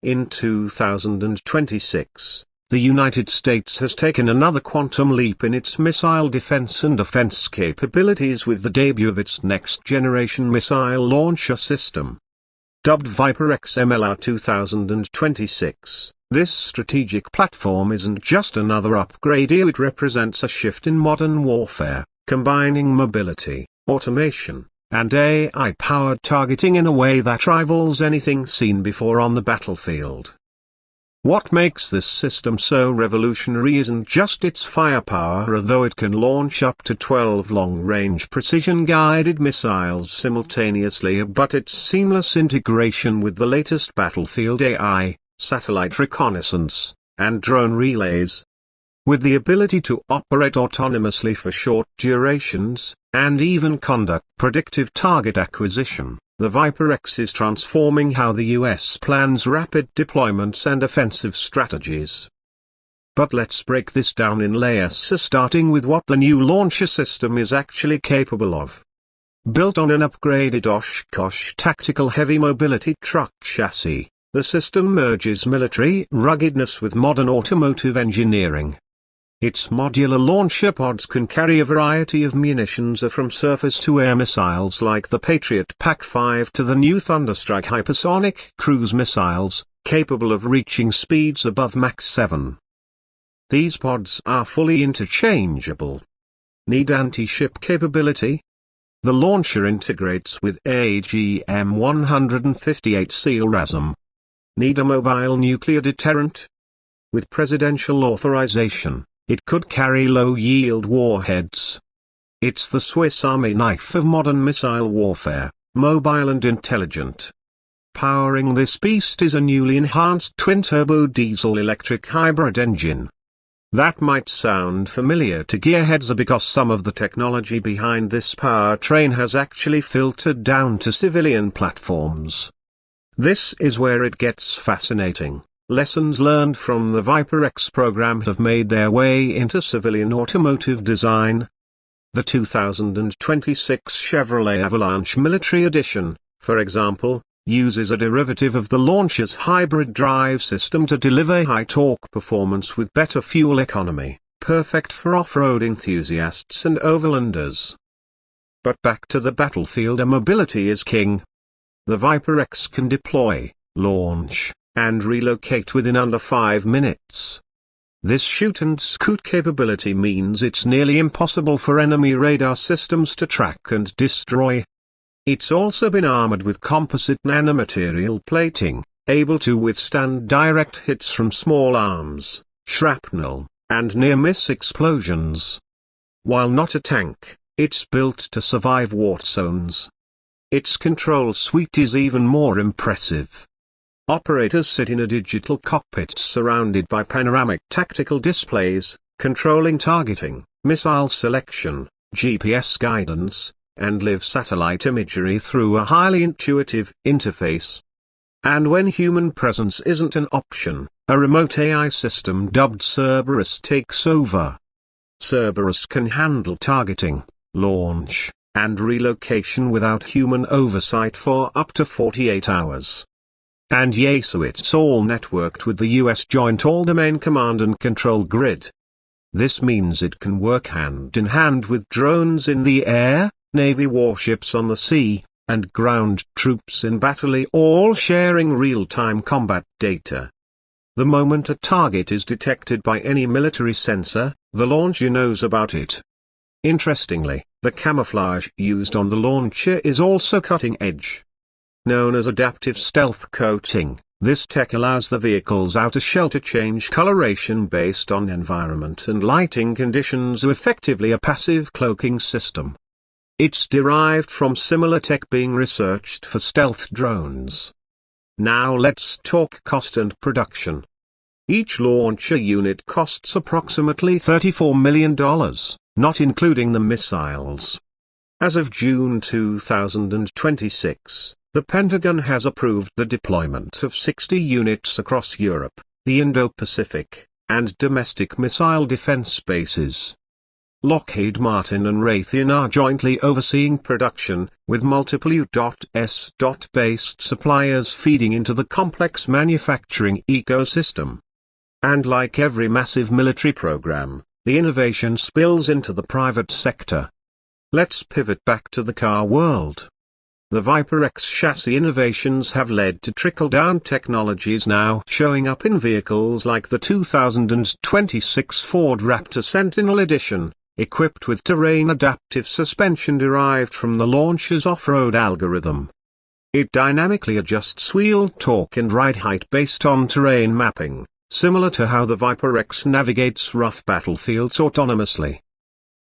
In 2026, the United States has taken another quantum leap in its missile defense and offense capabilities with the debut of its next-generation missile launcher system. Dubbed Viper XMLR 2026, this strategic platform isn't just another upgrade, it represents a shift in modern warfare, combining mobility, automation, and AI-powered targeting in a way that rivals anything seen before on the battlefield. What makes this system so revolutionary isn't just its firepower, although it can launch up to 12 long-range precision-guided missiles simultaneously, but its seamless integration with the latest battlefield AI, satellite reconnaissance, and drone relays. With the ability to operate autonomously for short durations, and even conduct predictive target acquisition, the Viper X is transforming how the US plans rapid deployments and offensive strategies. But let's break this down in layers, starting with what the new launcher system is actually capable of. Built on an upgraded Oshkosh tactical heavy mobility truck chassis, the system merges military ruggedness with modern automotive engineering. Its modular launcher pods can carry a variety of munitions from surface-to-air missiles like the Patriot PAC-5 to the new Thunderstrike hypersonic cruise missiles, capable of reaching speeds above Mach 7. These pods are fully interchangeable. Need anti-ship capability? The launcher integrates with AGM-158C LRASM. Need a mobile nuclear deterrent? With presidential authorization, it could carry low-yield warheads. It's the Swiss Army knife of modern missile warfare, mobile and intelligent. Powering this beast is a newly enhanced twin-turbo diesel-electric hybrid engine. That might sound familiar to gearheads because some of the technology behind this powertrain has actually filtered down to civilian platforms. This is where it gets fascinating. Lessons learned from the Viper X program have made their way into civilian automotive design. The 2026 Chevrolet Avalanche Military Edition, for example, uses a derivative of the launcher's hybrid drive system to deliver high-torque performance with better fuel economy, perfect for off-road enthusiasts and overlanders. But back to the battlefield, mobility is king. The Viper X can deploy, launch, and relocate within under 5 minutes. This shoot-and-scoot capability means it's nearly impossible for enemy radar systems to track and destroy. It's also been armored with composite nanomaterial plating, able to withstand direct hits from small arms, shrapnel, and near-miss explosions. While not a tank, it's built to survive war zones. Its control suite is even more impressive. Operators sit in a digital cockpit surrounded by panoramic tactical displays, controlling targeting, missile selection, GPS guidance, and live satellite imagery through a highly intuitive interface. And when human presence isn't an option, a remote AI system dubbed Cerberus takes over. Cerberus can handle targeting, launch, and relocation without human oversight for up to 48 hours. And so it's all networked with the US Joint All-Domain Command and Control Grid. This means it can work hand in hand with drones in the air, Navy warships on the sea, and ground troops in battle, all sharing real-time combat data. The moment a target is detected by any military sensor, the launcher knows about it. Interestingly, the camouflage used on the launcher is also cutting edge. Known as adaptive stealth coating, this tech allows the vehicle's outer shell to change coloration based on environment and lighting conditions, effectively a passive cloaking system. It's derived from similar tech being researched for stealth drones. Now let's talk cost and production. Each launcher unit costs approximately $34 million, not including the missiles. As of June 2026, the Pentagon has approved the deployment of 60 units across Europe, the Indo-Pacific, and domestic missile defense bases. Lockheed Martin and Raytheon are jointly overseeing production, with multiple U.S.-based suppliers feeding into the complex manufacturing ecosystem. And like every massive military program, the innovation spills into the private sector. Let's pivot back to the car world. The Viper X chassis innovations have led to trickle-down technologies now showing up in vehicles like the 2026 Ford Raptor Sentinel Edition, equipped with terrain-adaptive suspension derived from the launcher's off-road algorithm. It dynamically adjusts wheel torque and ride height based on terrain mapping, similar to how the Viper X navigates rough battlefields autonomously.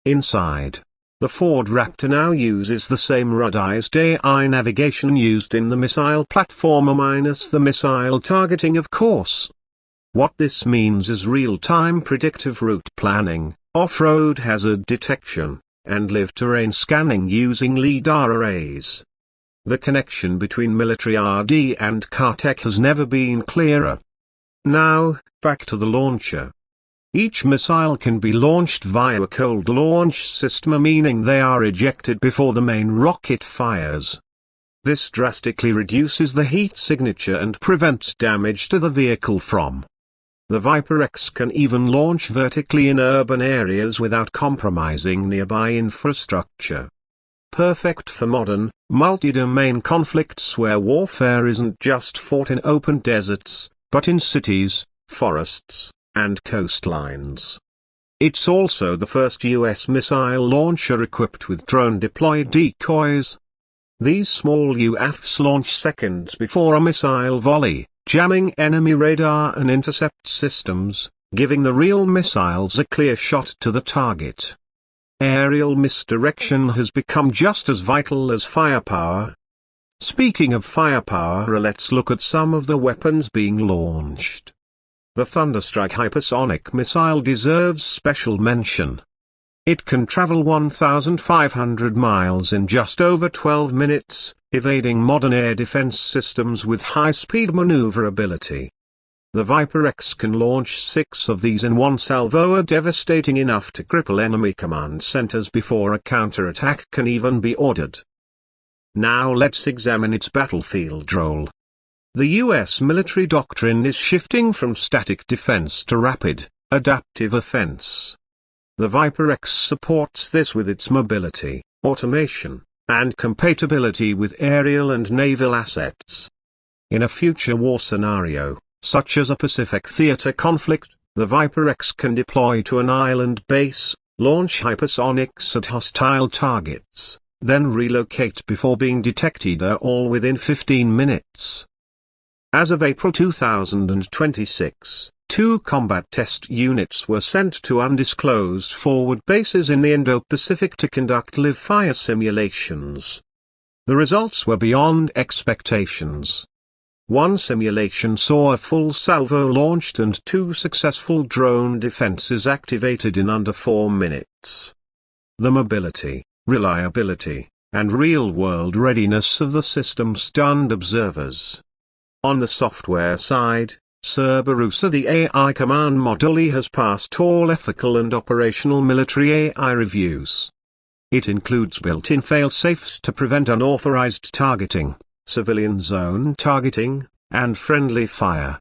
Inside, the Ford Raptor now uses the same ruggedized AI navigation used in the missile platformer minus the missile targeting, of course. What this means is real-time predictive route planning, off-road hazard detection, and live terrain scanning using LiDAR arrays. The connection between military RD and car tech has never been clearer. Now, back to the launcher. Each missile can be launched via a cold launch system, meaning they are ejected before the main rocket fires. This drastically reduces the heat signature and prevents damage to the vehicle from. The Viper X can even launch vertically in urban areas without compromising nearby infrastructure. Perfect for modern, multi-domain conflicts where warfare isn't just fought in open deserts, but in cities, forests, and coastlines. It's also the first U.S. missile launcher equipped with drone-deployed decoys. These small UAVs launch seconds before a missile volley, jamming enemy radar and intercept systems, giving the real missiles a clear shot to the target. Aerial misdirection has become just as vital as firepower. Speaking of firepower, let's look at some of the weapons being launched. The Thunderstrike hypersonic missile deserves special mention. It can travel 1,500 miles in just over 12 minutes, evading modern air defense systems with high-speed maneuverability. The Viper X can launch 6 of these in one salvo, devastating enough to cripple enemy command centers before a counterattack can even be ordered. Now let's examine its battlefield role. The U.S. military doctrine is shifting from static defense to rapid, adaptive offense. The Viper X supports this with its mobility, automation, and compatibility with aerial and naval assets. In a future war scenario, such as a Pacific theater conflict, the Viper X can deploy to an island base, launch hypersonics at hostile targets, then relocate before being detected, all within 15 minutes. As of April 2026, 2 combat test units were sent to undisclosed forward bases in the Indo-Pacific to conduct live-fire simulations. The results were beyond expectations. One simulation saw a full salvo launched and 2 successful drone defenses activated in under 4 minutes. The mobility, reliability, and real-world readiness of the system stunned observers. On the software side, Cerberus, the AI command module, has passed all ethical and operational military AI reviews. It includes built-in fail-safes to prevent unauthorized targeting, civilian zone targeting, and friendly fire.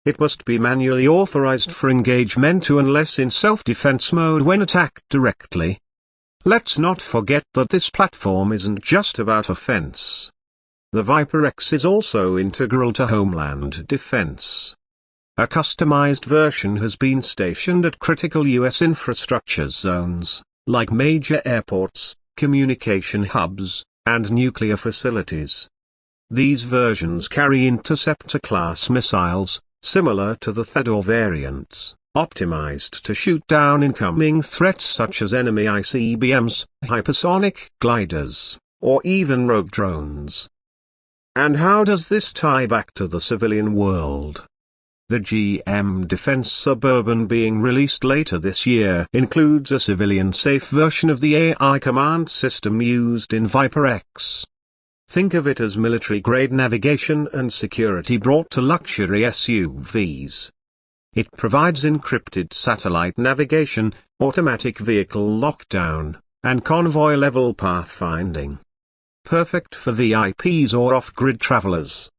It must be manually authorized for engagement unless in self-defense mode when attacked directly. Let's not forget that this platform isn't just about offense. The Viper X is also integral to homeland defense. A customized version has been stationed at critical U.S. infrastructure zones, like major airports, communication hubs, and nuclear facilities. These versions carry interceptor-class missiles, similar to the Thador variants, optimized to shoot down incoming threats such as enemy ICBMs, hypersonic gliders, or even rogue drones. And how does this tie back to the civilian world? The GM Defense Suburban, being released later this year, includes a civilian-safe version of the AI command system used in Viper X. Think of it as military-grade navigation and security brought to luxury SUVs. It provides encrypted satellite navigation, automatic vehicle lockdown, and convoy-level pathfinding. Perfect for VIPs or off-grid travelers.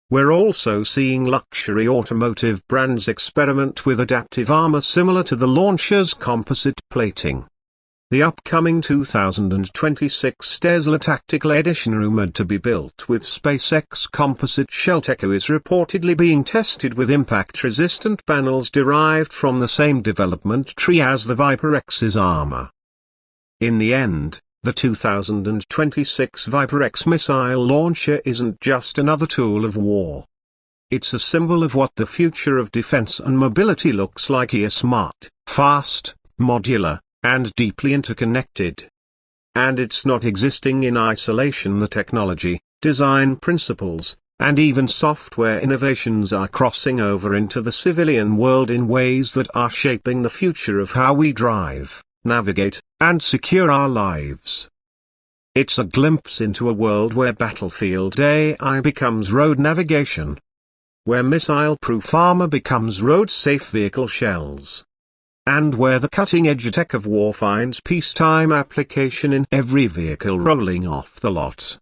We're also seeing luxury automotive brands experiment with adaptive armor similar to the launcher's composite plating. The upcoming 2026 Tesla Tactical Edition, rumored to be built with SpaceX composite shell tech, is reportedly being tested with impact-resistant panels derived from the same development tree as the Viper X's armor. In the end, the 2026 Viper X missile launcher isn't just another tool of war. It's a symbol of what the future of defense and mobility looks like here: smart, fast, modular, and deeply interconnected. And it's not existing in isolation. The technology, design principles, and even software innovations are crossing over into the civilian world in ways that are shaping the future of how we drive, navigate, and secure our lives. It's a glimpse into a world where battlefield AI becomes road navigation, where missile-proof armor becomes road-safe vehicle shells, and where the cutting-edge tech of war finds peacetime application in every vehicle rolling off the lot.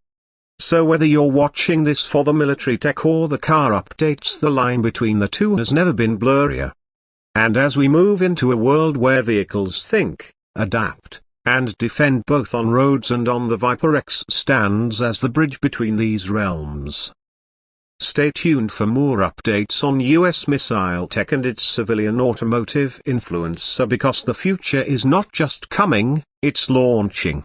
So whether you're watching this for the military tech or the car updates, the line between the two has never been blurrier. And as we move into a world where vehicles think, adapt, and defend both on roads and on, the Viper X stands as the bridge between these realms. Stay tuned for more updates on US missile tech and its civilian automotive influence, because the future is not just coming, it's launching.